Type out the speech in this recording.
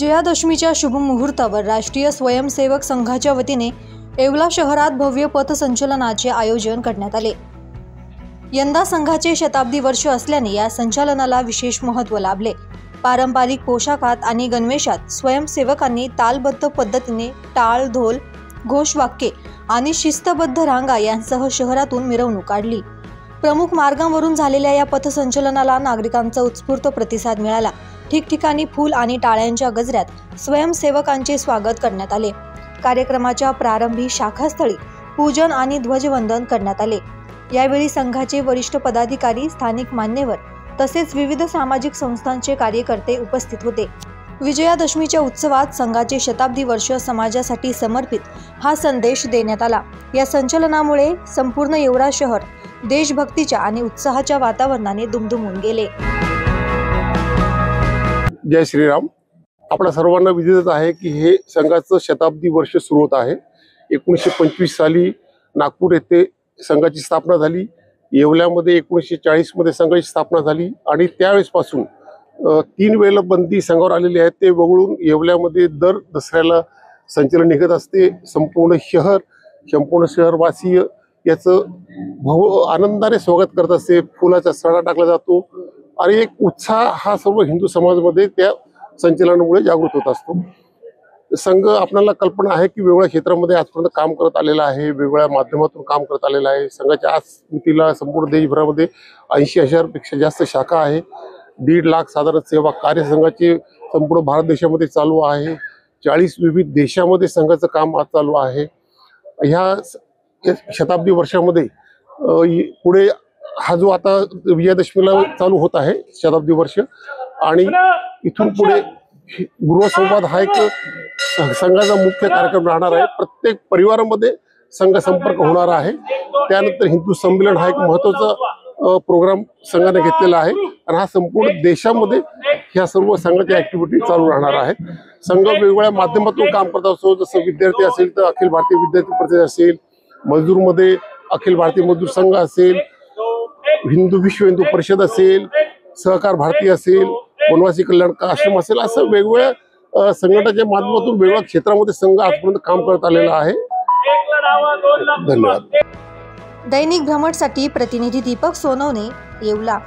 विजयादशमीच्या शुभ मुहूर्तावर राष्ट्रीय स्वयंसेवक संघाच्या वतीने येवला शहरात भव्य पथसंचलनाचे आयोजन करण्यात आले। यंदा संघाचे शताब्दी वर्ष असल्याने या संचलनाला विशेष महत्त्व लाभले। पारंपरिक पोशाखात आणि गणवेशात स्वयंसेवकांनी तालबद्ध पद्धतीने टाळ, ढोल, घोषवाक्ये आणि शिस्तबद्ध रांगा यांसह शहरातून मिरवणूक काढली। प्रमुख मार्गांवरून झालेल्या या पथसंचलनाला नागरिकांचा उत्स्फूर्त प्रतिसाद मिळाला। ठिकठिकाणी फूल आणि टाळ्यांच्या गजरात स्वयंसेवकांचे स्वागत करण्यात आले। कार्यक्रमाच्या प्रारंभी शाखास्थळी पूजन आणि ध्वजवंदन करण्यात आले। यावेळी संघाचे वरिष्ठ पदाधिकारी, स्थानिक मान्यवर तसेच विविध सामाजिक संस्थांचे कार्यकर्ते उपस्थित होते। विजयादशमीच्या उत्सवात संघाचे शताब्दी वर्ष समाजासाठी समर्पित हा संदेश देण्यात आला। या संचलनामुळे संपूर्ण येवला शहर देशभक्तीच्या आणि उत्साहाच्या वातावरणाने दुमदुमून गेले। जय श्रीराम। आपल्या सर्वांना विदित आहे की हे संघाचं शताब्दी वर्ष सुरू होत आहे। 1925 साली नागपूर येथे संघाची स्थापना झाली। येवल्यामध्ये 1940 मध्ये संघाची स्थापना झाली आणि त्यावेळेसपासून 3 वेळेला बंदी संघावर आलेली आहे। ते वगळून येवल्यामध्ये दर दसऱ्याला संचलन निघत असते। संपूर्ण शहरवासी याचं आनंदाने स्वागत करत असते। फुलाचा सडा टाकला जातो आणि एक उत्साह हा सर्व हिंदू समाजामध्ये त्या संचलनामुळे जागृत होत असतो। संघ आपल्याला कल्पना आहे की वेगवेगळ्या क्षेत्रामध्ये आजपर्यंत काम करत आलेला आहे, वेगवेगळ्या माध्यमातून काम करत आलेला आहे। संघाच्या आज मितीला संपूर्ण देशभरामध्ये 80,000 पेक्षा जास्त शाखा आहे। 1.5 लाख साधारण सेवा कार्य संघाचे संपूर्ण भारत देशामध्ये चालू आहे। 40 विविध देशामध्ये संघाचं काम आज चालू आहे। ह्या शताब्दी वर्षामध्ये पुढे हा जो आता विजयादशमीला चालू होत आहे शताब्दी वर्ष, आणि इथून पुढे गृहसंवाद हा एक संघाचा मुख्य कार्यक्रम राहणार आहे। प्रत्येक परिवारामध्ये संघ संपर्क होणार आहे। त्यानंतर हिंदू संमेलन हा एक महत्त्वाचा प्रोग्राम संघाने घेतलेला आहे आणि हा संपूर्ण देशामध्ये ह्या सर्व संघाच्या ऍक्टिव्हिटी चालू राहणार आहेत। संघ वेगवेगळ्या माध्यमातून काम करत असतो, जसं विद्यार्थी असेल तर अखिल भारतीय विद्यार्थी परिषद असेल, मजदूरमध्ये अखिल भारतीय मजदूर संघ असेल, विश्व हिंदू परिषद असेल, सहकार भारती असेल, वनवासी कल्याण आश्रम असेल, असं वेगवेगळ्या संघटनाच्या माध्यमातून वेगवेगळ्या क्षेत्रामध्ये संघ आजपर्यंत काम करत आलेला आहे। धन्यवाद। दैनिक भ्रमणसाठी प्रतिनिधी दीपक सोनवणे, येवला।